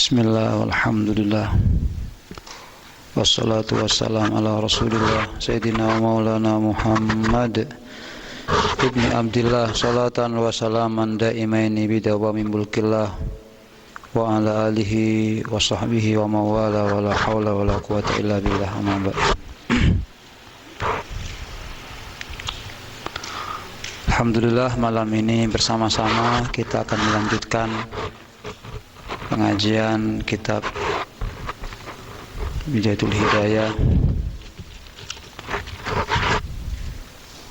Bismillah, walhamdulillah, wassalatu wassalam ala rasulillah Sayyidina wa maulana Muhammad ibni Abdillah, salatan wa salaman daimaini bidawami mulkillah wa ala alihi wa sahbihi wa mawala wa la hawla wa la quwata illa billah, amma ba'd. Alhamdulillah, malam ini bersama-sama kita akan melanjutkan pengajian kitab Bidayatul Hidayah.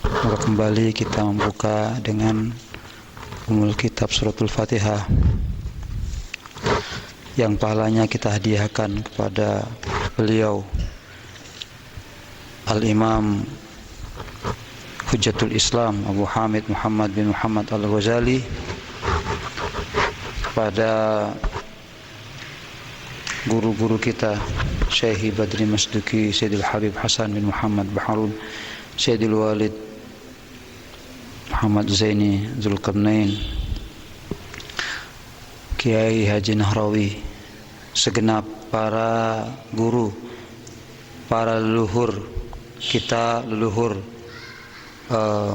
Maka kembali kita membuka dengan umul kitab suratul Fatihah yang pahalanya kita hadiahkan kepada beliau Al-Imam Hujjatul Islam Abu Hamid Muhammad bin Muhammad Al-Ghazali, pada guru-guru kita Syekh Badri Masduki, Sayyidul Habib Hasan bin Muhammad Baharun, Sayyidul Walid Muhammad Zaini Zulkarnain, Kiai Haji Nahrawi, segenap para guru, para leluhur kita, leluhur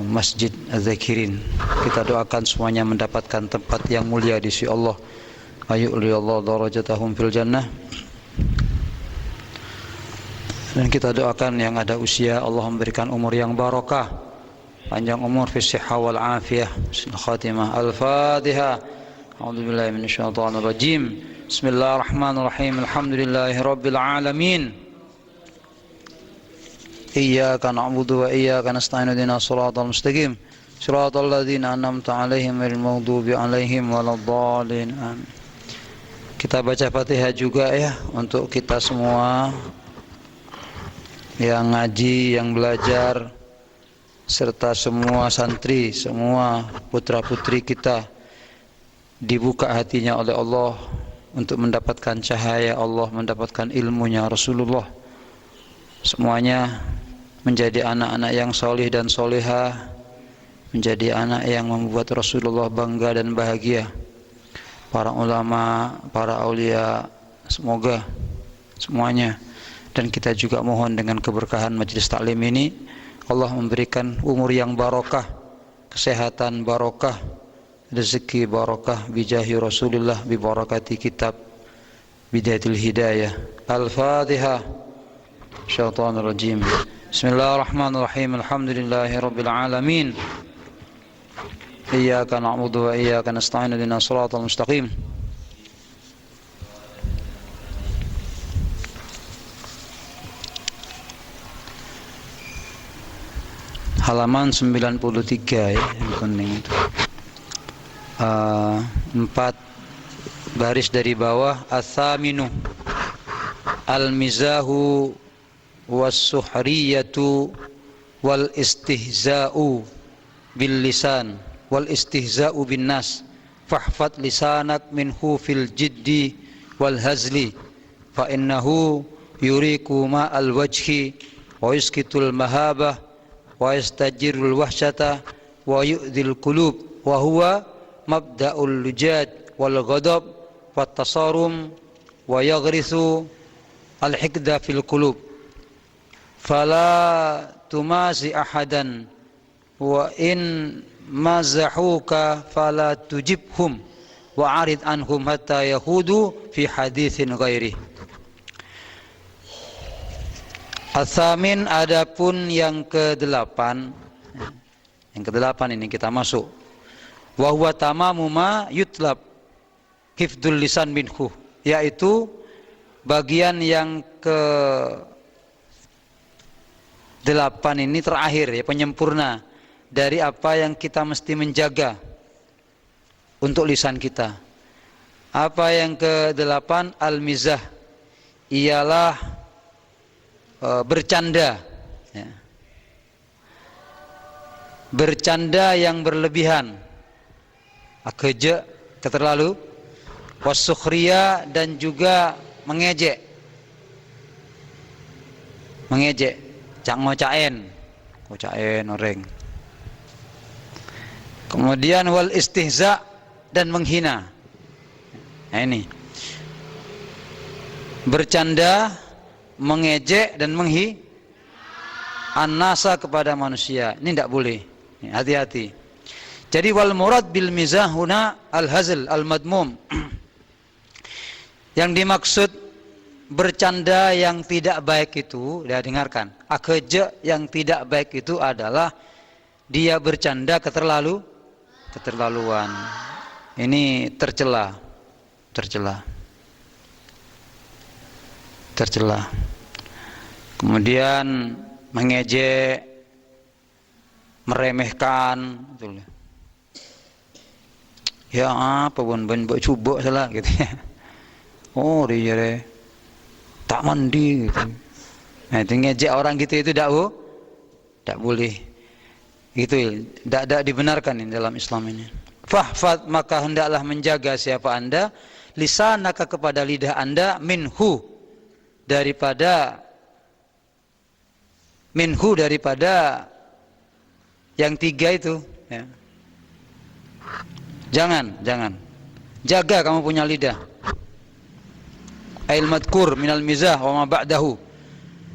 Masjid Az-Zakirin. Kita doakan semuanya mendapatkan tempat yang mulia di sisi Allah. Ayyu'liyallahu darajatahum fil jannah. Dan kita doakan yang ada usia, Allah memberikan umur yang barokah, panjang umur, fi sihha wal afiyah, husnul khatimah. Al-Fatihah. A'udzubillahi minasyaitonir rajim. Bismillahirrahmanirrahim. Alhamdulillahirabbil alamin. Iyyaka na'budu wa iyyaka nasta'in. Ihdinas shiratal mustaqim. Shiratal ladzina an'amta 'alaihim ghairil maghdubi 'alaihim waladdallin. Amin. Kita baca Fatihah juga ya, untuk kita semua yang ngaji, yang belajar, serta semua santri, semua putra-putri kita, dibuka hatinya oleh Allah untuk mendapatkan cahaya Allah, mendapatkan ilmunya Rasulullah. Semuanya menjadi anak-anak yang solih dan solehah, menjadi anak yang membuat Rasulullah bangga dan bahagia. Para ulama, para aulia, semoga semuanya, dan kita juga mohon dengan keberkahan majelis taklim ini, Allah memberikan umur yang barokah, kesehatan barokah, rezeki barokah, bijahi Rasulullah, bibarakati kitab Bidayatul Hidayah. Al-Fatihah. Syaitanir rajim. Bismillahirrahmanirrahim. Alhamdulillahirabbil alamin. Iyyaka na'budu wa iyyaka nasta'in. Ihdinas shiratal mustaqim. Halaman 93 ya, yang kuning itu. 4 baris dari bawah. Ats-tsaminu al-mizahu was-suhriyatu wal istihza'u bil lisan wal istihza'u bin nas, fahfad lisanak minhu fil jiddi wal hazli, fa innahu yuriku ma al wajhi wa yuskitul mahabah wa yastajirul wahsyata wa yu'dhil qulub wa huwa mabda'ul lujad wal ghadab wat tasarum wa yaghrisu al hikda fil qulub, fala tumazi ahadan wa in mazahuka fala tujibhum wa arid anhum hatta yahudu fi haditsin ghairi. Ats-tsamin, adapun yang ke-8. Yang ke-8 ini kita masuk. Wa huwa tamamu ma yutlab hifdzul lisan minhu, yaitu bagian yang ke-8 ini terakhir ya, penyempurna dari apa yang kita mesti menjaga untuk lisan kita. Apa yang ke-8? Al-mizah, ialah bercanda ya. Bercanda yang berlebihan, akeje, keterlalu, was-sukhriyah, dan juga mengejek, cak ngocaen orang. Kemudian wal istihza, dan menghina. Nah ini bercanda, mengejek dan an-nasa kepada manusia. Ini tidak boleh. Hati-hati. Jadi wal murad bil mizah huna al-hazl al-madmum. Yang dimaksud bercanda yang tidak baik itu, ya dengarkan. Akejek yang tidak baik itu adalah dia bercanda keterlaluan. Ini tercela. Kemudian mengejek, meremehkan, betul. Ya apa pun coba salah gitu ya. Oh dia tak mandi gitu. Nah, itu ngejek orang gitu itu tidak boleh. Itu tidak dibenarkan ini dalam Islam ini. Fahfad, maka hendaklah menjaga siapa anda lisanaka kepada lidah anda minhu daripada yang tiga itu ya. Jangan jaga kamu punya lidah. Ail madkur minal mizah wa ma ba'dahu,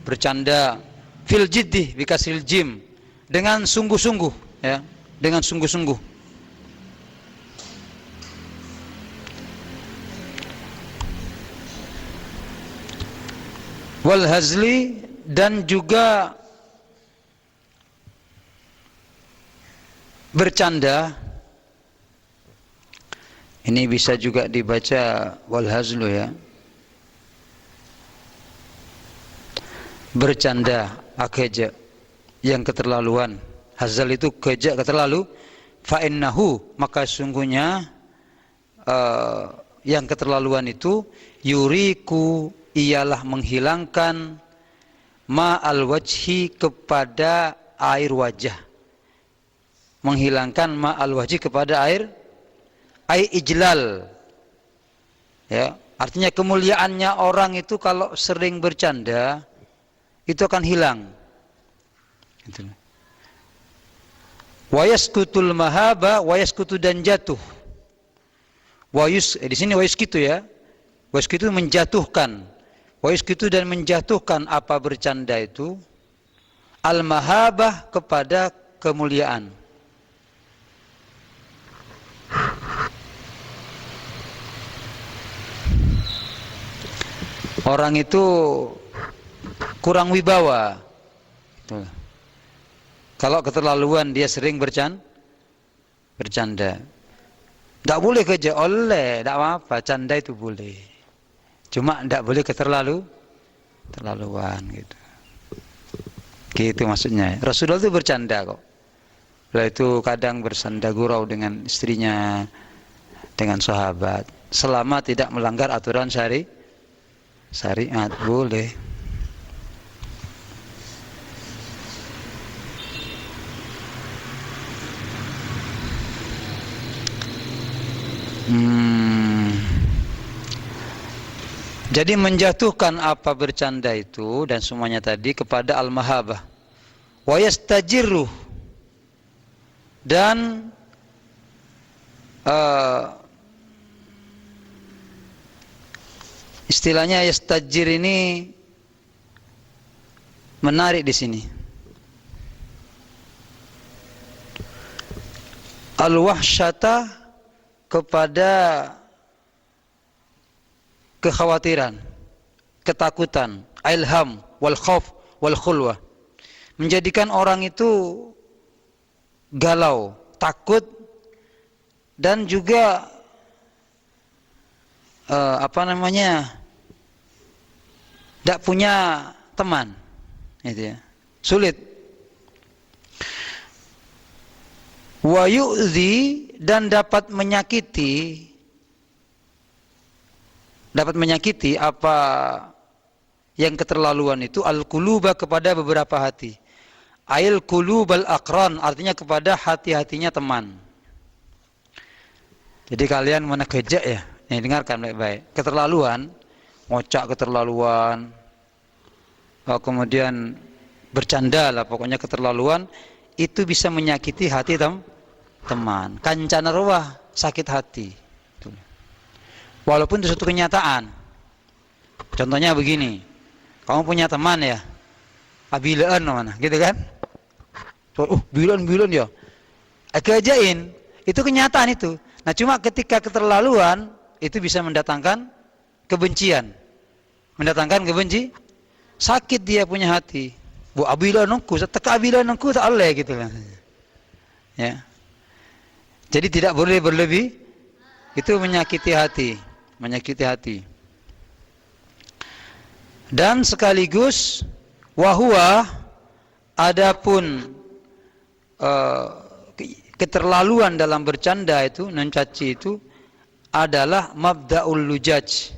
bercanda fil jiddi bikasil jim, dengan sungguh-sungguh ya, dengan sungguh-sungguh. Wal hazli, dan juga bercanda. Ini bisa juga dibaca wal hazlu ya. Bercanda, akejek yang keterlaluan. Hazal itu kejek keterlalu. Fa innahu, maka sungguhnya yang keterlaluan itu yuriku, ialah menghilangkan ma'al wajhi, kepada air wajah. Menghilangkan ma'al wajhi kepada air ijlal ya, artinya kemuliaannya orang itu kalau sering bercanda itu akan hilang gitu. Wa yaskutul mahaba, wa yaskutu, dan jatuh. Di sini wa yaskutu ya, wa yaskutu menjatuhkan, wa yaskutu dan menjatuhkan apa bercanda itu, al mahabah kepada kemuliaan. Orang itu kurang wibawa. Kalau keterlaluan dia sering bercanda. Tidak boleh kerja oleh, tidak apa-apa, canda itu boleh. Cuma tidak boleh keterlaluan gitu. Gitu maksudnya. Rasulullah itu bercanda kok. Beliau itu kadang bersanda gurau dengan istrinya, dengan sahabat, selama tidak melanggar aturan syariat boleh. Jadi menjatuhkan apa bercanda itu dan semuanya tadi kepada al-mahabah. Wa yastajiru, dan istilahnya yastajir ini menarik di sini. Al-wahsyata, kepada kekhawatiran, ketakutan, ilham wal khauf wal khulwah, menjadikan orang itu galau, takut, dan juga tidak punya teman, gitu ya. Sulit. Wa yu'zi, dan dapat menyakiti apa yang keterlaluan itu, al-quluba, kepada beberapa hati. Ail qulubal aqran, artinya kepada hati-hatinya teman. Jadi kalian mana kejek ya? Nih dengarkan baik-baik. Keterlaluan, ngocak keterlaluan, kemudian bercanda lah, pokoknya keterlaluan itu bisa menyakiti hati teman. Kancana ruwah, sakit hati. Walaupun itu suatu kenyataan. Contohnya begini, kamu punya teman ya, abilaan mana, gitu kan? Bilan ya, kejain, itu kenyataan itu. Nah cuma ketika keterlaluan, itu bisa mendatangkan kebencian, sakit dia punya hati. Bu abilan nungku, teka abilan nungku tak boleh gitu kan. Ya. Jadi tidak boleh berlebih, itu menyakiti hati. Dan sekaligus wahwa adapun keterlaluan dalam bercanda itu, mencaci itu adalah mabda'ul lujaj.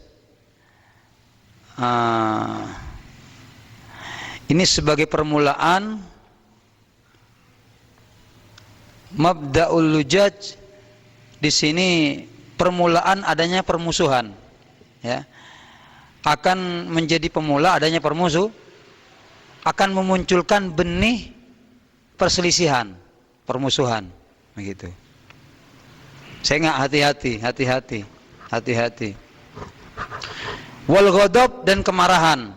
Ini sebagai permulaan mabda'ul lujaj. Di sini permulaan adanya permusuhan, ya. Akan menjadi pemula adanya akan memunculkan benih perselisihan, permusuhan, begitu. Saya nggak hati-hati. Wal ghadab dan kemarahan.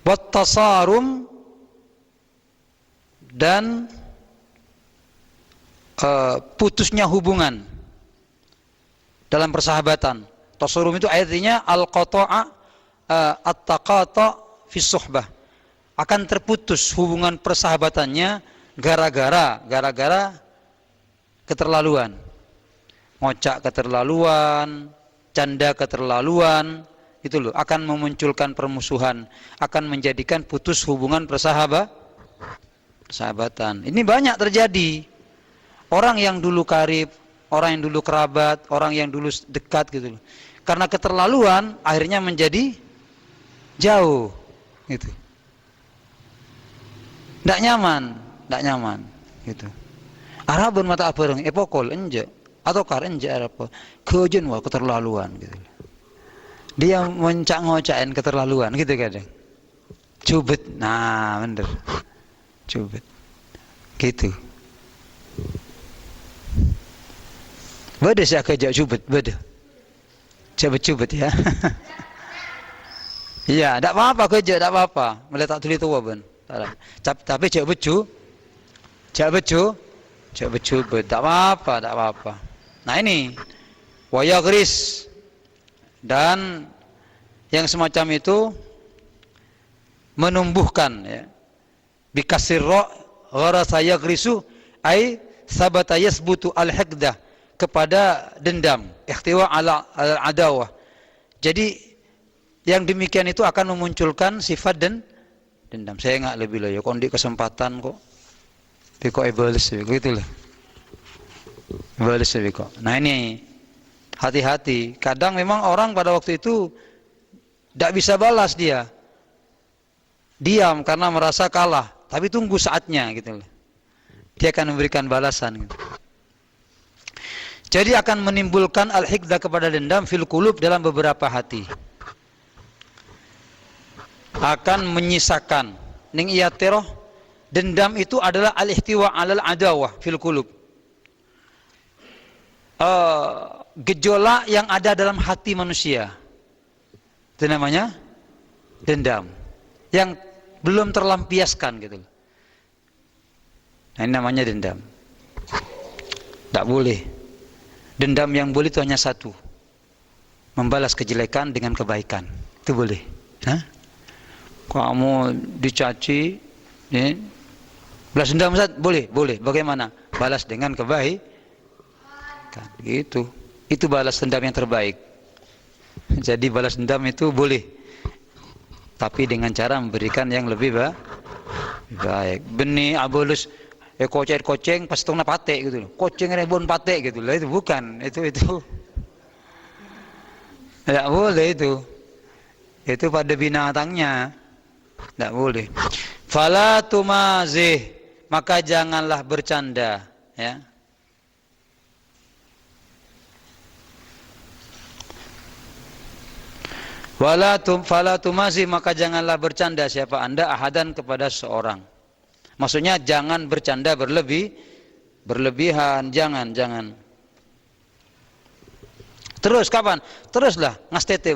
Wat tasarum dan putusnya hubungan dalam persahabatan. Tasarum itu artinya al-qata'a at-taqata' fi suhbah. Akan terputus hubungan persahabatannya gara-gara keterlaluan. Ngocak keterlaluan, canda keterlaluan, itu loh akan memunculkan permusuhan, akan menjadikan putus hubungan persahabatan. Ini banyak terjadi. Orang yang dulu karib, orang yang dulu kerabat, orang yang dulu dekat gitu loh. Karena keterlaluan akhirnya menjadi jauh gitu. Ndak nyaman gitu. Arabun mata apereng epokol enje atau kar enje apa kejen wah keterlaluan gitu. Dia ngocak-ngocakin keterlaluan gitu kadang. Cubit. Nah, bener. Cubit. Gitu. Beda sih kerja cubit, beda. Cubit ya. Iya, tak apa-apa kerja, tak apa-apa. Meletak tuli tua ben. Tapi cek becu, tak apa-apa. Nah ini, waya gris dan yang semacam itu menumbuhkan ya. Bikasir ra gharasa yagrisu ai sabata yasbutu al-hiqdah, kepada dendam, ihtiwa ala adawah. Jadi yang demikian itu akan memunculkan sifat dendam. Saya enggak lebih lah ya, kondi kesempatan kok. Biko iblis gitu lah. Iblis biko. Nah ini hati-hati. Kadang memang orang pada waktu itu tidak bisa balas dia. Diam karena merasa kalah, tapi tunggu saatnya gitu loh. Dia akan memberikan balasan gitu. Jadi akan menimbulkan al-hiqdah kepada dendam fil qulub, dalam beberapa hati. Akan menyisakan ning iyatirah, dendam itu adalah al-ihtiwa 'alal adawah fil qulub. Gejolak yang ada dalam hati manusia. Itu namanya dendam. Yang belum terlampiaskan gitu. Nah, ini namanya dendam. Tak boleh. Dendam yang boleh itu hanya satu, membalas kejelekan dengan kebaikan. Itu boleh. Hah? Kamu dicaci, ya, balas dendam Ustaz? Boleh. Bagaimana? Balas dengan kebaikan. Gitu. Itu balas dendam yang terbaik. Jadi balas dendam itu boleh, tapi dengan cara memberikan yang lebih baik. Benih abolus koceng pas tong pate gitu loh. Koceng rebon pate gitu loh. Itu bukan. Itu. Tidak boleh itu. Itu pada binatangnya. Tidak boleh. Fala tumazih, maka janganlah bercanda, ya. Fala tumazih, maka janganlah bercanda siapa Anda ahadan kepada seorang. Maksudnya jangan bercanda berlebihan, jangan. Terus kapan? Teruslah ngastete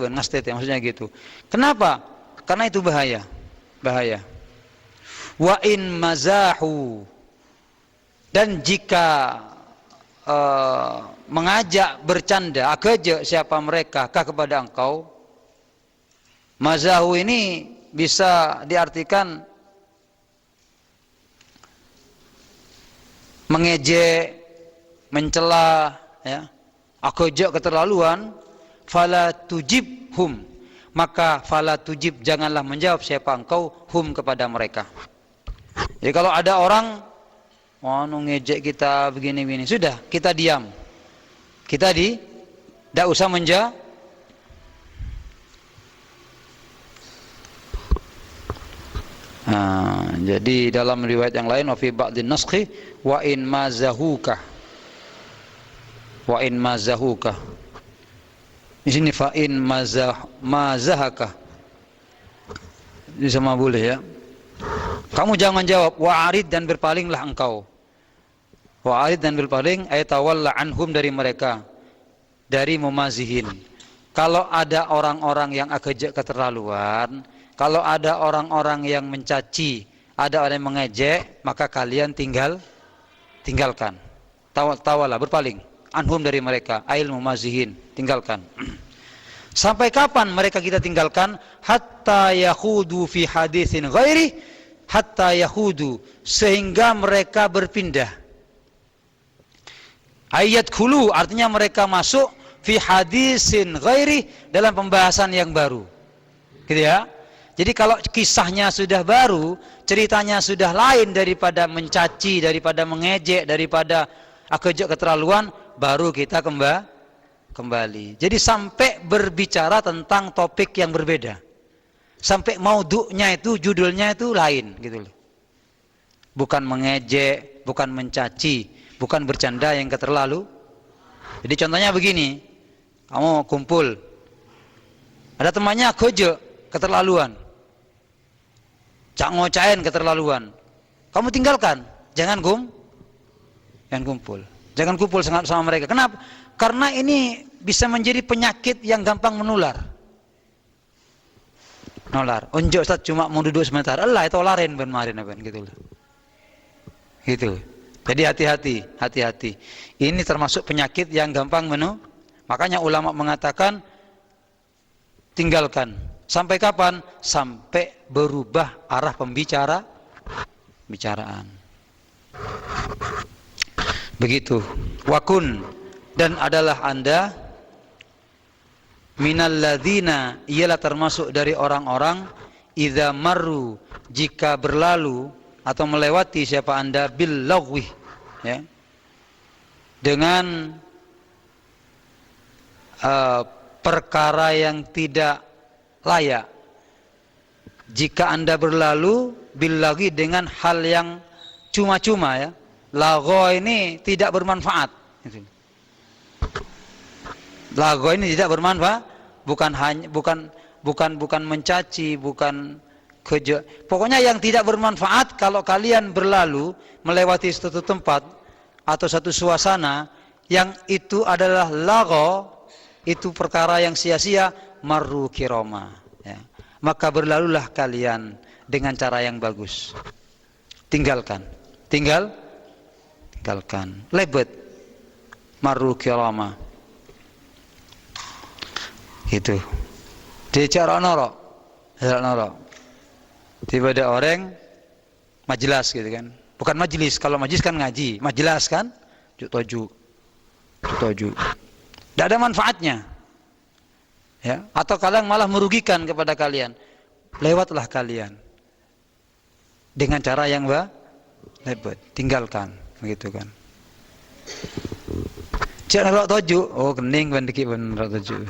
maksudnya gitu. Kenapa? Karena itu bahaya. Wa in mazahu, dan jika mengajak bercanda, akajak siapa mereka kah kepada engkau. Mazahu ini bisa diartikan mengejek, mencela, ya. Akajak keterlaluan, fala tujibhum, maka fala tujib, janganlah menjawab siapa engkau hum, kepada mereka. Jadi kalau ada orang ngejek kita begini-begini, sudah kita diam. Tidak usah menjawab. Jadi dalam riwayat yang lain, wa fi ba'dhin naskhi wa in mazahuka. Di sini fa in mazahaka. Ini sama boleh ya. Kamu jangan jawab, wa'arid, dan berpalinglah engkau. Wa'arid, dan berpaling, ayatawalla anhum, dari mereka, dari mumazihin. Kalau ada orang-orang yang akajak keterlaluan, kalau ada orang-orang yang mencaci, ada orang yang mengejek, maka kalian tinggalkan. Tawalah, berpaling. Anhum, dari mereka, ail mumazihin, tinggalkan. Sampai kapan mereka kita tinggalkan? Hatta yahudu fi haditsin ghairi, hatta yahudu, sehingga mereka berpindah. Ayat khulu artinya mereka masuk fi hadisin ghairi, dalam pembahasan yang baru. Gitu ya. Jadi kalau kisahnya sudah baru, ceritanya sudah lain daripada mencaci, daripada mengejek, daripada akajak keterlaluan, baru kita kembali. Jadi sampai berbicara tentang topik yang berbeda. Sampai maudhu'nya itu, judulnya itu lain gitu loh. Bukan mengejek, bukan mencaci, bukan bercanda yang keterlalu. Jadi contohnya begini, kamu kumpul, ada temannya akajak keterlaluan, cak ngocain keterlaluan, kamu tinggalkan, jangan kumpul, jangan kumpul sama mereka. Kenapa? Karena ini bisa menjadi penyakit yang gampang menular. Unjuk Ustaz cuma mau duduk sebentar, Allah itu larin kemarin gitu loh. Gitu. Jadi hati-hati. Ini termasuk penyakit yang gampang Makanya ulama mengatakan tinggalkan. Sampai kapan? Sampai berubah arah pembicaraan. Begitu. Wakun, dan adalah Anda minalladzina, ialah termasuk dari orang-orang, idza marru, jika berlalu atau melewati siapa Anda, bil lagwi, ya, dengan perkara yang tidak layak. Jika Anda berlalu bil lagwi, dengan hal yang cuma-cuma, ya. Lagho ini tidak bermanfaat. Lagho ini tidak bermanfaat, bukan mencaci, bukan kejek. Pokoknya yang tidak bermanfaat. Kalau kalian berlalu melewati suatu tempat atau satu suasana yang itu adalah lagho, itu perkara yang sia-sia, marru kiroma, ya. Maka berlalulah kalian dengan cara yang bagus. Tinggalkan. Lebet, marru kiroma. Itu. Di cara norok. Tiba ada orang majelis gitu kan. Bukan majelis, kalau majelis kan ngaji, majelis kan toju. Tidak ada manfaatnya. Ya, atau kalian malah merugikan kepada kalian. Lewatlah kalian dengan cara yang lebet, tinggalkan, begitu kan. Cek nerok toju, oh kening bandiki bener toju.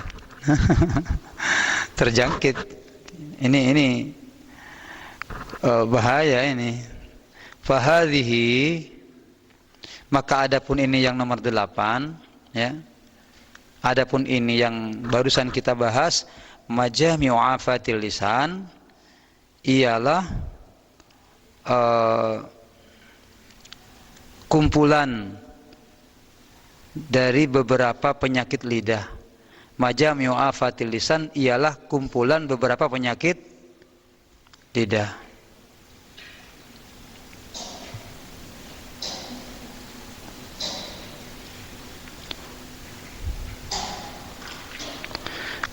Terjangkit. Ini bahaya ini. Fahadhihi, maka adapun ini yang nomor 8, ya. Adapun ini yang barusan kita bahas, majami'u afatil lisan, ialah kumpulan dari beberapa penyakit lidah. Majami'u afatil lisan ialah kumpulan beberapa penyakit lidah.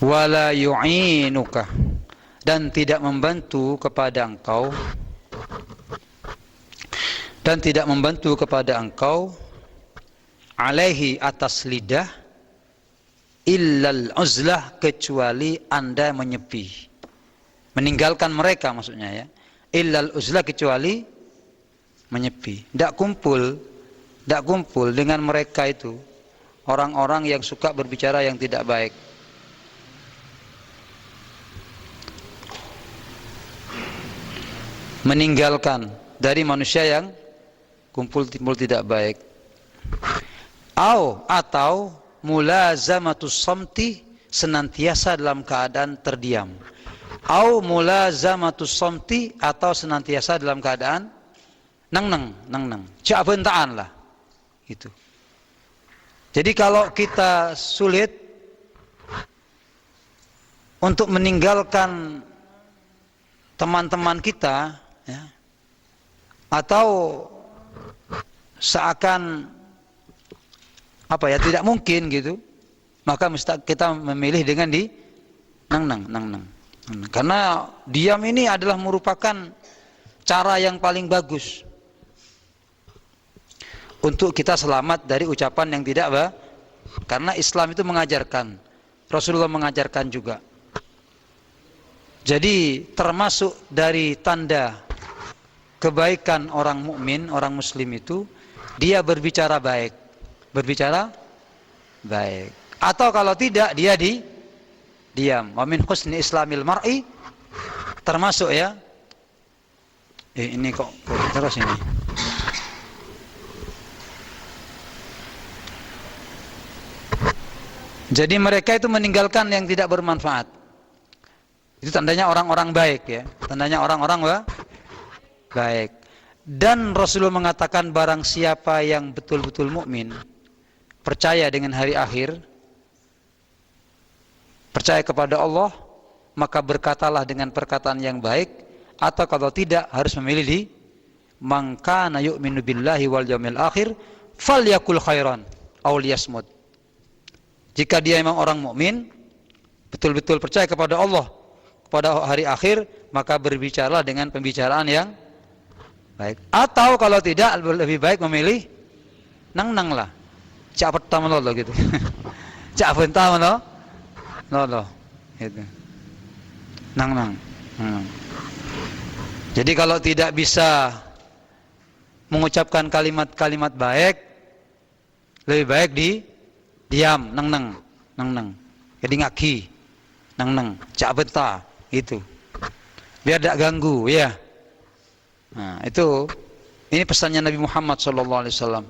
Wala yu'inuka, dan tidak membantu kepada engkau alaihi, atas lidah, illal uzlah, kecuali Anda menyepi, meninggalkan mereka maksudnya ya. Illal uzlah, kecuali menyepi, tidak kumpul dengan mereka itu, orang-orang yang suka berbicara yang tidak baik. Meninggalkan dari manusia yang kumpul tidak baik. Atau mulazamatus samti, senantiasa dalam keadaan terdiam. Mulazamatus samti, atau senantiasa dalam keadaan nang cak bentaan lah itu. Jadi kalau kita sulit untuk meninggalkan teman-teman kita ya, atau seakan tidak mungkin gitu, maka mesti kita memilih dengan di nang. Karena diam ini adalah merupakan cara yang paling bagus untuk kita selamat dari ucapan yang tidak baik. Karena Islam itu mengajarkan, Rasulullah mengajarkan juga. Jadi termasuk dari tanda kebaikan orang mukmin, orang muslim itu, dia berbicara baik. Atau kalau tidak, dia diam. Wa min husni islamil mar'i, termasuk ya. Ini kok terus ini. Jadi mereka itu meninggalkan yang tidak bermanfaat. Itu tandanya orang-orang baik ya. Tandanya orang-orang baik. Dan Rasulullah mengatakan barang siapa yang betul-betul mukmin, percaya dengan hari akhir, percaya kepada Allah, maka berkatalah dengan perkataan yang baik, atau kalau tidak harus memilih di man kana yu'minu billahi wal yaumil akhir falyakul khairan aw liyasmut. Jika dia memang orang mukmin, betul-betul percaya kepada Allah, pada hari akhir, maka berbicaralah dengan pembicaraan yang baik. Atau kalau tidak, lebih baik memilih nang lah, cak pertama lo gitu, cak pertama lo, gitu, nang. Jadi kalau tidak bisa mengucapkan kalimat-kalimat baik, lebih baik diam, nang, jadi ngaki, nang, cak benta. Itu biar tidak ganggu ya. Nah, ini pesannya Nabi Muhammad SAW.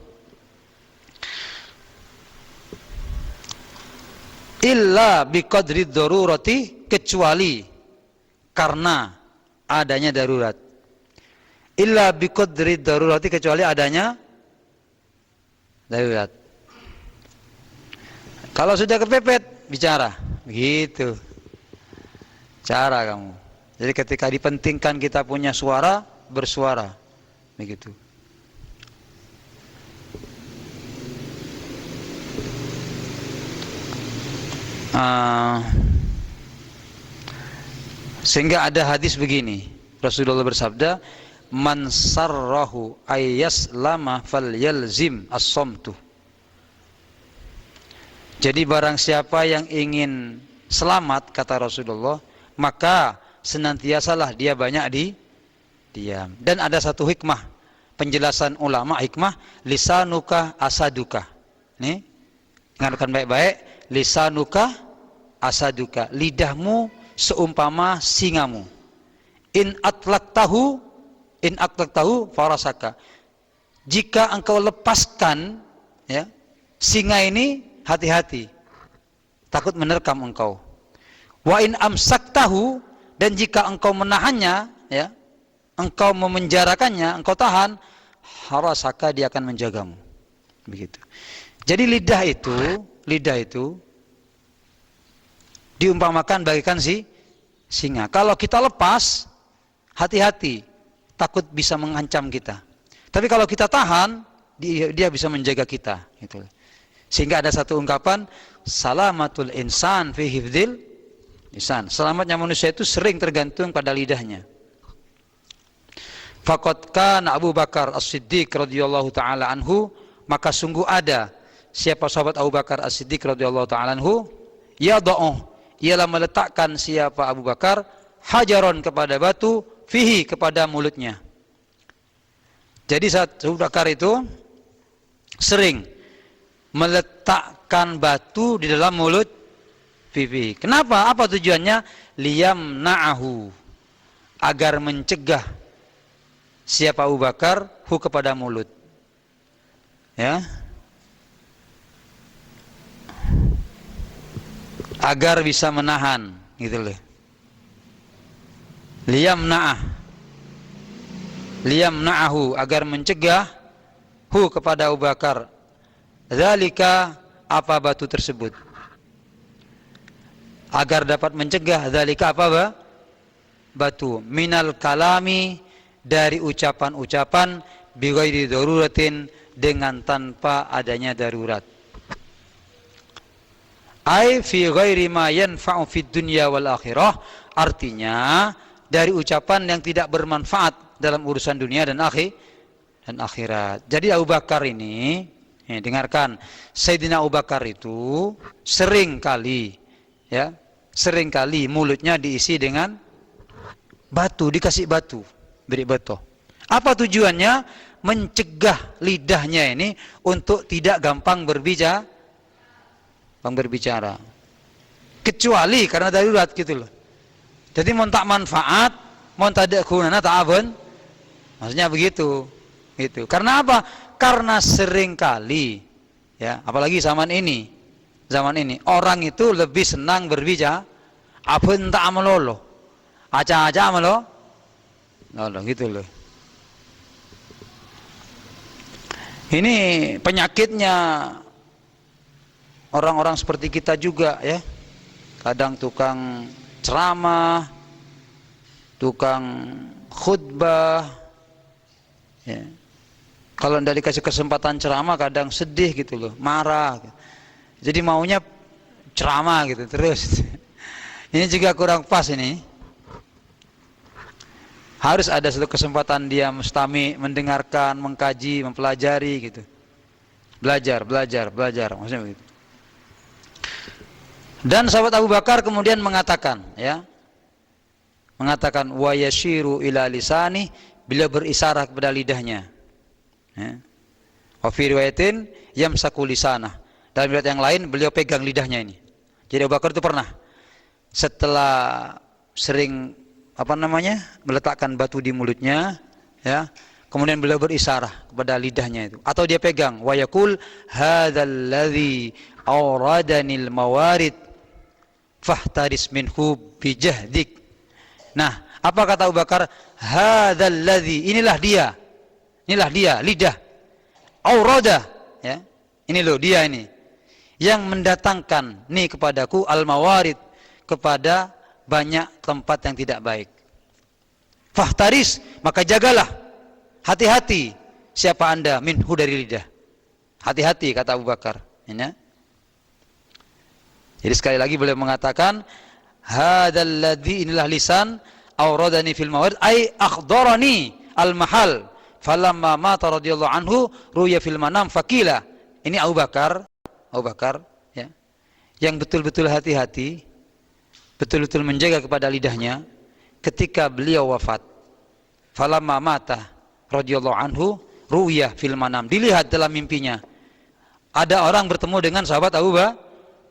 Illa biqadri darurati, kecuali karena adanya darurat. Illa biqadri darurati, kecuali adanya darurat. Kalau sudah kepepet, bicara begitu cara kamu. Jadi ketika dipentingkan kita punya suara, bersuara begitu. Sehingga ada hadis begini, Rasulullah bersabda, man sarrahu ayyaslama falyalzim as-samtu. Jadi barang siapa yang ingin selamat, kata Rasulullah, maka senantiasalah dia banyak diam. Dan ada satu hikmah, penjelasan ulama hikmah, lisanuka asaduka. Nih, dengarkan baik-baik, lisanuka asaduka, lidahmu seumpama singamu. In atlaqtahu farasaka. Jika engkau lepaskan ya, singa ini, hati-hati, takut menerkam engkau. Wa in amsaktahu, dan jika engkau menahannya ya, engkau memenjarakannya, engkau tahan, harasaka, dia akan menjagamu. Begitu. Jadi lidah itu diumpamakan bagaikan singa. Kalau kita lepas, hati-hati, takut bisa mengancam kita. Tapi kalau kita tahan, dia bisa menjaga kita. Gitu. Sehingga ada satu ungkapan, salamatul insan fi hifdzil lisan. Selamatnya manusia itu sering tergantung pada lidahnya. Faqad kana Abu Bakar As-Siddiq radhiyallahu taala anhu, maka sungguh ada siapa sahabat Abu Bakar As-Siddiq radhiyallahu taala anhu, yada'u, ialah meletakkan siapa Abu Bakar hajaron, kepada batu, fihi, kepada mulutnya. Jadi saat Abu Bakar itu sering meletakkan batu di dalam mulut pipi. Kenapa? Apa tujuannya? Liyamna'ahu, agar mencegah siapa Abu Bakar kepada mulut. Ya. Agar bisa menahan, gitu loh. Liyamna'ahu, agar mencegah kepada Abu Bakar. Dzalika, apa batu tersebut? Agar dapat mencegah, dzalika apa batu? Minal kalami, dari ucapan-ucapan, bighairi daruratin, dengan tanpa adanya darurat. Ai fi ghairi ma yanfa'u fid dunya wal akhirah, artinya dari ucapan yang tidak bermanfaat dalam urusan dunia dan akhirat. Jadi Abu Bakar ini, dengarkan, Sayyidina Abu Bakar itu sering kali mulutnya diisi dengan batu, dikasih batu, beri batu. Apa tujuannya? Mencegah lidahnya ini untuk tidak gampang berbicara. Kecuali karena darurat, gitu loh. Jadi mau tak manfaat, mau tak ada gunanya, tak abon. Maksudnya begitu. Gitu. Karena apa? Karena sering kali, ya, apalagi zaman ini orang itu lebih senang berbicara abon tak amalolo. Aca-aca amalo. Loh, gitu loh. Ini penyakitnya orang-orang seperti kita juga, ya. Kadang tukang ceramah, tukang khutbah, ya. Kalau tidak dikasih kesempatan ceramah kadang sedih, gitu loh, marah. Jadi maunya ceramah gitu terus. Ini juga kurang pas ini. Harus ada satu kesempatan dia mustami, mendengarkan, mengkaji, mempelajari, gitu. Belajar, maksudnya begitu. Dan sahabat Abu Bakar kemudian mengatakan, ya, wa yashiru ila lisani, beliau berisyarah kepada lidahnya. Ya. Wa fi riwayatin yamsaku lisanah. Dalam riwayat yang lain beliau pegang lidahnya ini. Jadi Abu Bakar itu pernah setelah sering meletakkan batu di mulutnya, ya, kemudian beliau berisyarah kepada lidahnya itu, atau dia pegang, wa yaqul hadzal ladzi awradanil mawarid fahtaris minhu bijahdik. Nah, apa kata Abu Bakar? Hadzal ladzi, inilah dia, lidah. Aurada, ya. Ini loh dia ini yang mendatangkan nih kepadaku al-mawarid, kepada banyak tempat yang tidak baik. Fahtaris, maka jagalah, hati-hati siapa Anda minhu, dari lidah. Hati-hati, kata Abu Bakar. Ini. Jadi sekali lagi beliau mengatakan, hadzal ladzi, inilah lisan, auradani fil mawarid, ay akhdarani al mahal, falamma mata radhiyallahu anhu ruya fil manam faqila. Ini Abu Bakar, ya, yang betul-betul hati-hati, betul-betul menjaga kepada lidahnya ketika beliau wafat. Falamma mata radhiyallahu anhu ruya fil manam, dilihat dalam mimpinya ada orang bertemu dengan sahabat Abu Bakar.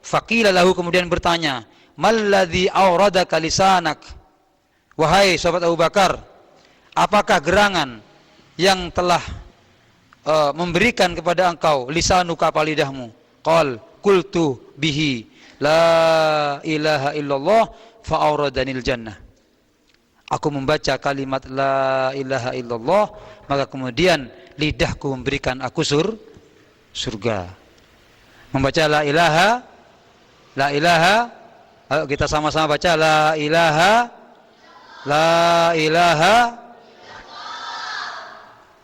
Faqila lahu, kemudian bertanya, malladzi awradaka lisanak, wahai sahabat Abu Bakar, apakah gerangan yang telah memberikan kepada engkau lisanuka, apa lidahmu? Qal qultu bihi la ilaha illallah fa awradanil jannah. Aku membaca kalimat la ilaha illallah, maka kemudian lidahku memberikan aku surga. Membaca la ilaha, ayo kita sama-sama baca la ilaha.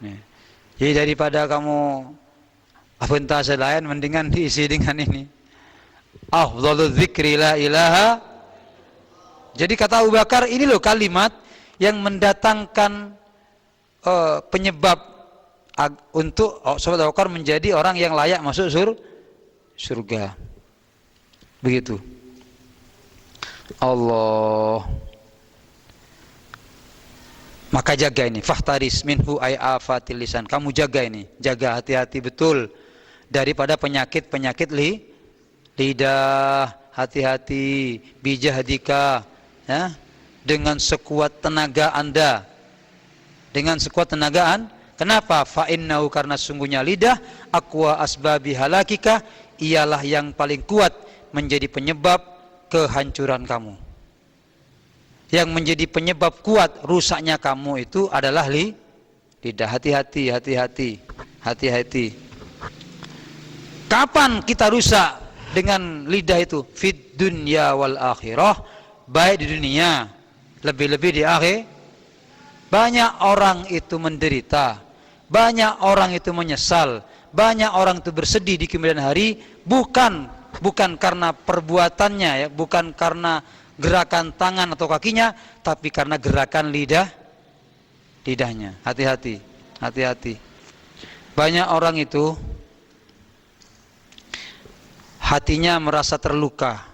Nih. Jadi daripada kamu apentase lain, mendingan diisi dengan ini. Afdhalul dzikri la ilaha. Jadi kata Abu Bakar, ini loh kalimat yang mendatangkan penyebab untuk sahabat Abu Bakar menjadi orang yang layak masuk surga. Begitu. Allah. Maka jaga ini, fahtaris minhu ay afatil lisan. Kamu jaga ini, jaga hati-hati betul daripada penyakit-penyakit lidah. Hati-hati bijahdika, ya, dengan sekuat tenaga Anda. Dengan sekuat tenagaan. Kenapa? Fa innahu, karena sungguhnya lidah aqwa asbabi halakika, ialah yang paling kuat menjadi penyebab kehancuran kamu. Yang menjadi penyebab kuat rusaknya kamu itu adalah lidah. Hati-hati. Kapan kita rusak dengan lidah itu? Fid dunya wal akhirah, baik di dunia, lebih-lebih di akhir. Banyak orang itu menderita, banyak orang itu menyesal, banyak orang itu bersedih di kemudian hari, bukan karena perbuatannya, ya, bukan karena gerakan tangan atau kakinya, tapi karena gerakan lidahnya. Hati-hati. Banyak orang itu hatinya merasa terluka,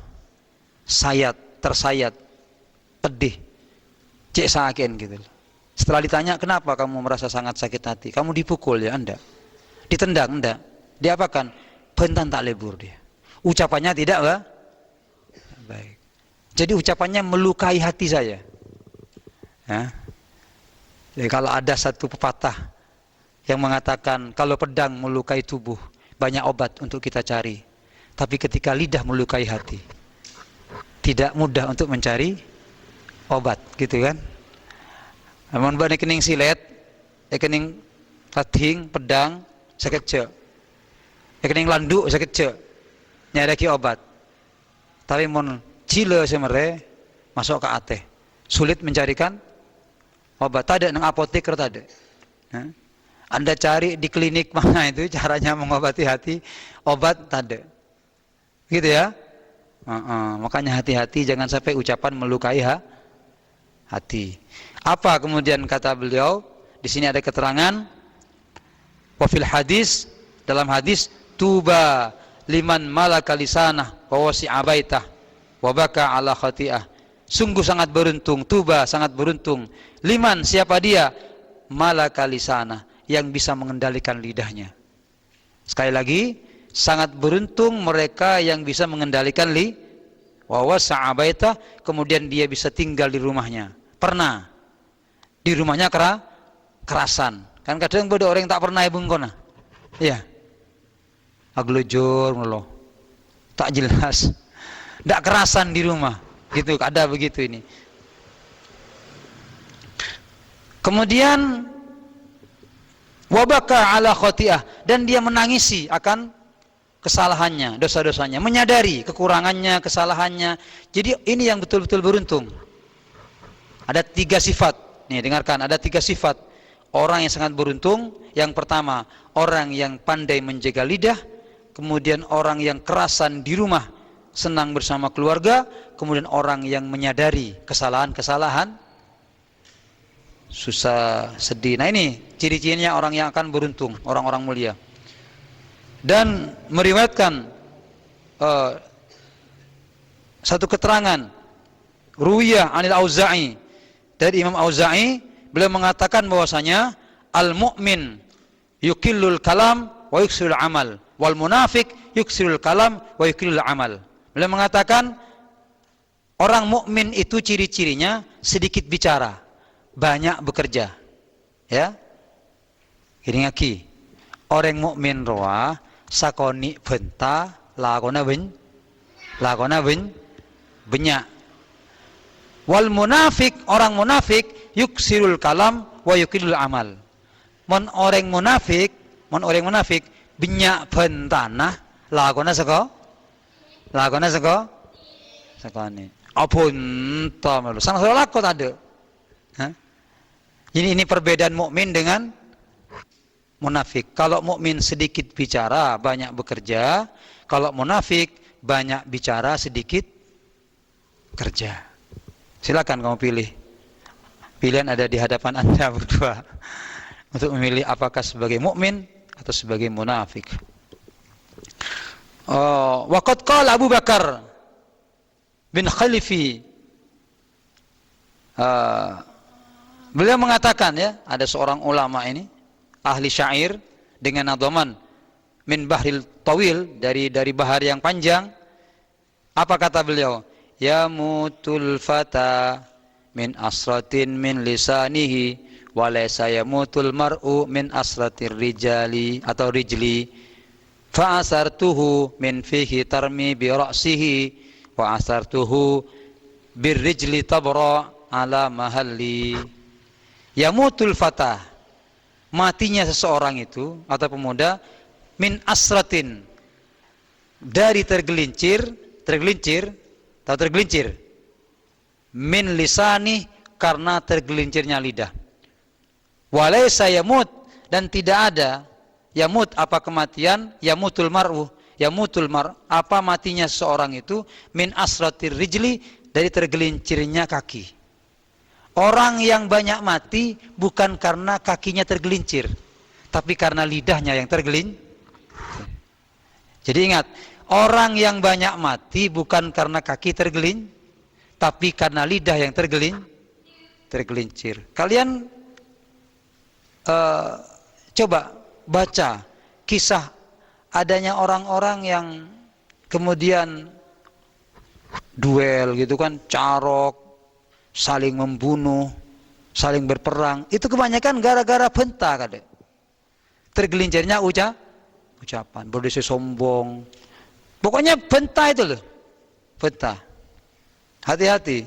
tersayat, pedih, cek sakit gitu. Setelah ditanya, kenapa kamu merasa sangat sakit hati? Kamu dipukul ya? Enggak. Ditendang? Enggak. Diapakan? Bentan tak lebur dia. Ucapannya tidak baik. Jadi ucapannya melukai hati saya. Ya. Jadi kalau ada satu pepatah yang mengatakan kalau pedang melukai tubuh, banyak obat untuk kita cari. Tapi ketika lidah melukai hati, tidak mudah untuk mencari obat, gitu kan? Amun bani kening silet, kening kating, pedang, sakit cek. Kening landuk sakit cek. Nyareki obat. Tapi mun cile semere masuk ke ateh, sulit mencarikan obat. Ada nang apotek ada. Anda cari di klinik mana itu caranya mengobati hati, obat ada. Gitu ya. Makanya hati-hati, jangan sampai ucapan melukai hati. Apa kemudian kata beliau? Di sini ada keterangan wafil hadis, dalam hadis, tuba liman malaka lisanah wa wasi'a baitah wa baka ala khati'ah. Sungguh sangat beruntung, tuba sangat beruntung, liman, siapa dia, malaka lisanah, yang bisa mengendalikan lidahnya. Sekali lagi, sangat beruntung mereka yang bisa mengendalikan wa wasi'a baitah, kemudian dia bisa tinggal di rumahnya. Pernah di rumahnya kerasan. Kan kadang ada orang yang tak pernah bengkona. Iya. Aglojor mulu. Tak jelas. Ndak kerasan di rumah. Gitu, ada begitu ini. Kemudian wabaka ala khati'ah, dan dia menangisi akan kesalahannya, dosa-dosanya, menyadari kekurangannya, kesalahannya. Jadi ini yang betul-betul beruntung. Ada 3 sifat. Nih, dengarkan, ada 3 sifat orang yang sangat beruntung. Yang pertama, orang yang pandai menjaga lidah. Kemudian orang yang kerasan di rumah, senang bersama keluarga. Kemudian orang yang menyadari kesalahan-kesalahan, susah, sedih. Nah, ini ciri-cirinya orang yang akan beruntung, orang-orang mulia. Dan meriwayatkan satu keterangan, Ruwiyah anil Auza'i, dari Imam Auza'i, beliau mengatakan bahwasanya al-mu'min yukillul kalam wa yuksirul amal, wal munafik yuksirul kalam wa yukillul amal. Beliau mengatakan orang mukmin itu ciri-cirinya sedikit bicara, banyak bekerja. Ya. Ini ngaki. Orang mukmin roa sakoni benta lakona banyak. Wal munafik, orang munafik yuksirul kalam wa yukillul amal. mon orang munafik binyak bentana lakona saka sakane abunta malu sang lakon ada. Hah? Ini perbedaan mukmin dengan munafik. Kalau mukmin sedikit bicara, banyak bekerja. Kalau munafik banyak bicara, sedikit kerja. Silakan kamu pilih. Pilihan ada di hadapan Anda berdua untuk memilih apakah sebagai mukmin atau sebagai munafik. Waqad qala Abu Bakar bin Khalifi, beliau mengatakan, ya, ada seorang ulama ini ahli syair dengan nadhaman min bahril tawil, dari bahar yang panjang. Apa kata beliau? Ya mutul fata min asratin min lisanihi wa laysa yamutul mar'u min asratir rijali atau rijli fa asartuhu min fihi tarmi bi ra'sihi wa asartuhu bir rijli tabra ala mahalli. Yamutul fatah, matinya seseorang itu atau pemuda, min asratin, dari tergelincir, min lisani, karena tergelincirnya lidah. Walaysa yamut, dan tidak ada yamut, apa kematian, yamutul mar'u, apa matinya seseorang itu, min asratir rijli, dari tergelincirnya kaki. Orang yang banyak mati bukan karena kakinya tergelincir, tapi karena lidahnya yang tergelincir. Jadi ingat, orang yang banyak mati bukan karena kaki tergelincir, tapi karena lidah yang tergelincir. Kalian coba baca kisah adanya orang-orang yang kemudian duel gitu kan, carok, saling membunuh, saling berperang. Itu kebanyakan gara-gara benta kada. Tergelincirnya ucapan, berdisi sombong. Pokoknya benta itu loh. Benta. Hati-hati.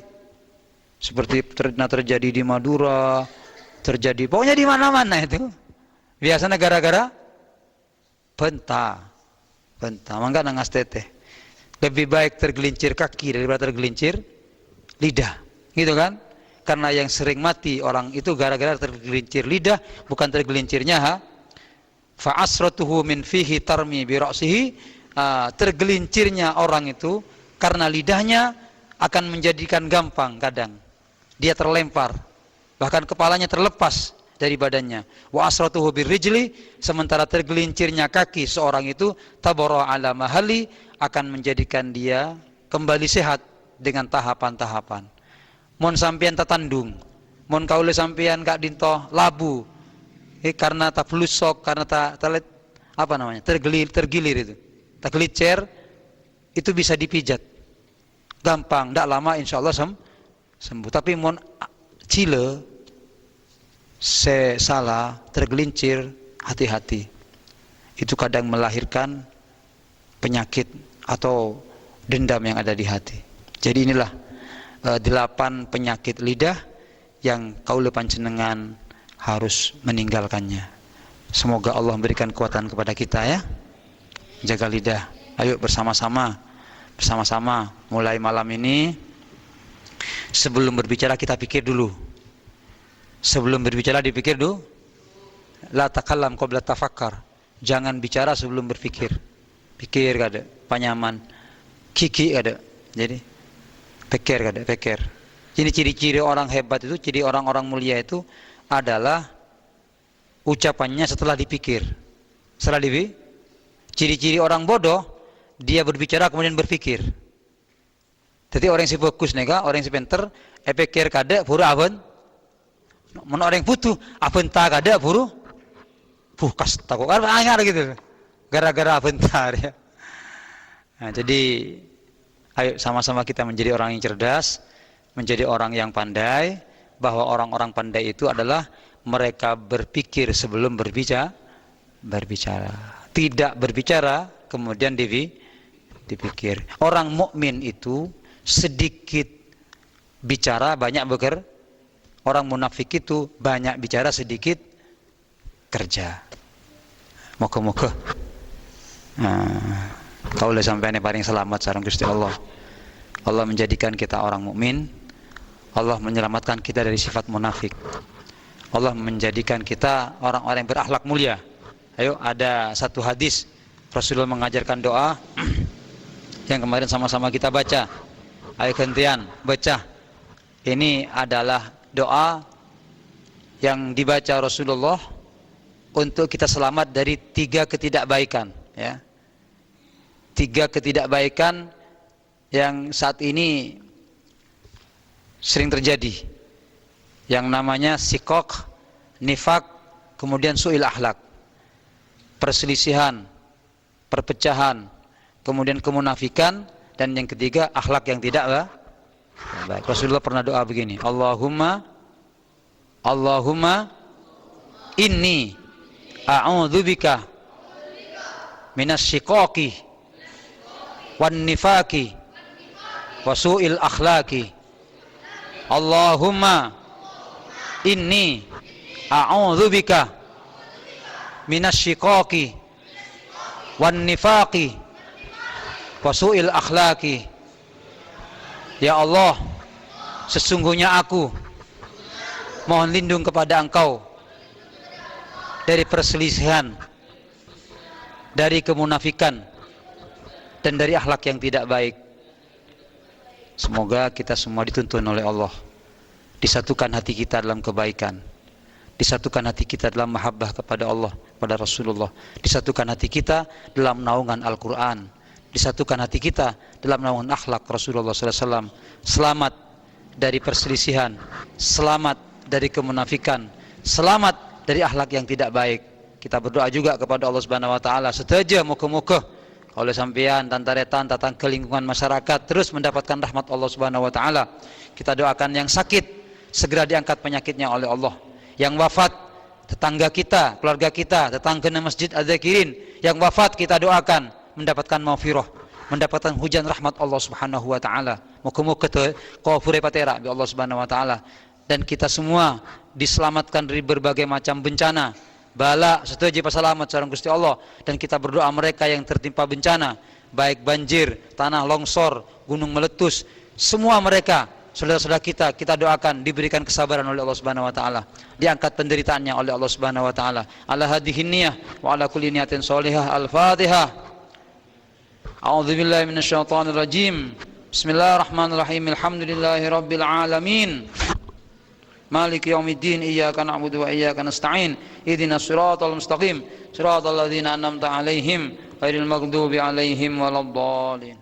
Seperti pernah terjadi di Madura, terjadi pokoknya di mana-mana itu. Biasanya gara-gara benta. Mangga nangas teteh. Lebih baik tergelincir kaki daripada tergelincir lidah. Gitu kan? Karena yang sering mati orang itu gara-gara tergelincir lidah, bukan tergelincirnya fa asratuhu min fihi tarmi bi ra'sihi, tergelincirnya orang itu karena lidahnya akan menjadikan gampang, kadang dia terlempar, bahkan kepalanya terlepas dari badannya. Wa asratuhu bir rijli, sementara tergelincirnya kaki seorang itu tabara ala mahali, akan menjadikan dia kembali sehat dengan tahapan-tahapan. Mon sampean tatandung, mon kaule sampean kak dinto labu, karena tak blusok, karena tak apa namanya, tergilir itu, tak gelicer, itu bisa dipijat, gampang, tidak lama insya Allah sembuh. Tapi mon cile, salah, tergelincir, hati-hati, itu kadang melahirkan penyakit atau dendam yang ada di hati. Jadi inilah 8 penyakit lidah yang kaula panjenengan harus meninggalkannya. Semoga Allah memberikan kekuatan kepada kita, ya. Jaga lidah. Ayo bersama-sama mulai malam ini, sebelum berbicara kita pikir dulu. Sebelum berbicara dipikir dulu. La takallam qabla tafakkar. Jangan bicara sebelum berpikir. Pikir kada, panyaman. Kiki kada. Jadi pikir. Ini ciri-ciri orang hebat itu, ciri orang-orang mulia itu adalah ucapannya setelah dipikir. Ciri-ciri orang bodoh, dia berbicara kemudian berpikir. Jadi orang yang fokus nega, orang yang pinter, pikir kada buru aben. Mun orang yang butuh, aben ta kada buru bukas takut kan anyar gitu. Gara-gara bentar, ya. Nah, jadi ayo sama-sama kita menjadi orang yang cerdas, menjadi orang yang pandai, bahwa orang-orang pandai itu adalah mereka berpikir sebelum berbicara. Tidak berbicara kemudian dipikir. Orang mukmin itu sedikit bicara, banyak bekerja. Orang munafik itu banyak bicara, sedikit kerja. Moga-moga kaula sampeyan paling selamat sareng Gusti Allah. Allah menjadikan kita orang mukmin. Allah menyelamatkan kita dari sifat munafik. Allah menjadikan kita orang-orang yang berakhlak mulia. Ayo, ada satu hadis Rasulullah mengajarkan doa yang kemarin sama-sama kita baca. Ayo gantian baca. Ini adalah doa yang dibaca Rasulullah untuk kita selamat dari 3 ketidakbaikan, ya. 3 ketidakbaikan yang saat ini sering terjadi, yang namanya sikok, nifak, kemudian su'il akhlak, perselisihan, perpecahan, kemudian kemunafikan, dan yang ketiga akhlak yang tidak baik. Rasulullah pernah doa begini, Allahumma inni a'udzubika minas syiqaqi wan nifaqi wa su'il akhlaqi. Allahumma inni a'udzubika minas syiqaqi wan nifaqi wa su'il akhlaqi. Ya Allah, sesungguhnya aku mohon lindung kepada Engkau dari perselisihan, dari kemunafikan, dan dari akhlak yang tidak baik. Semoga kita semua dituntun oleh Allah, disatukan hati kita dalam kebaikan, disatukan hati kita dalam mahabbah kepada Allah, pada Rasulullah, disatukan hati kita dalam naungan Al-Quran, disatukan hati kita dalam naungan akhlak Rasulullah SAW. Selamat dari perselisihan, selamat dari kemunafikan, selamat dari akhlak yang tidak baik. Kita berdoa juga kepada Allah Subhanahu wa taala, setuju moga-moga oleh sampeyan tantaretan tentang kelingkungan masyarakat terus mendapatkan rahmat Allah Subhanahu wa taala. Kita doakan yang sakit segera diangkat penyakitnya oleh Allah. Yang wafat tetangga kita, keluarga kita, tetangga Masjid Az-Zakirin yang wafat kita doakan mendapatkan maghfirah, mendapatkan hujan rahmat Allah Subhanahu wa taala. Moga-moga kafure patera bi Allah Subhanahu wa taala, dan kita semua diselamatkan dari berbagai macam bencana, bala, setuju pasalamat sareng Gusti Allah. Dan kita berdoa mereka yang tertimpa bencana, baik banjir, tanah longsor, gunung meletus, semua mereka saudara-saudara kita doakan diberikan kesabaran oleh Allah Subhanahu wa taala, diangkat penderitaannya oleh Allah Subhanahu wa taala. Ala hadhihi niyyah wa ala kulli niyatin shalihah. Al-Fatihah. A'udzubillahi minasyaitonir rajim. Bismillahirrahmanirrahim. Alhamdulillahirabbil alamin. Maliki yaumiddin, iyyaka na'budu wa iyyaka nasta'in, ihdinas siratal mustaqim, siratal ladzina an'amta 'alaihim ghairil maghdubi 'alaihim waladdallin.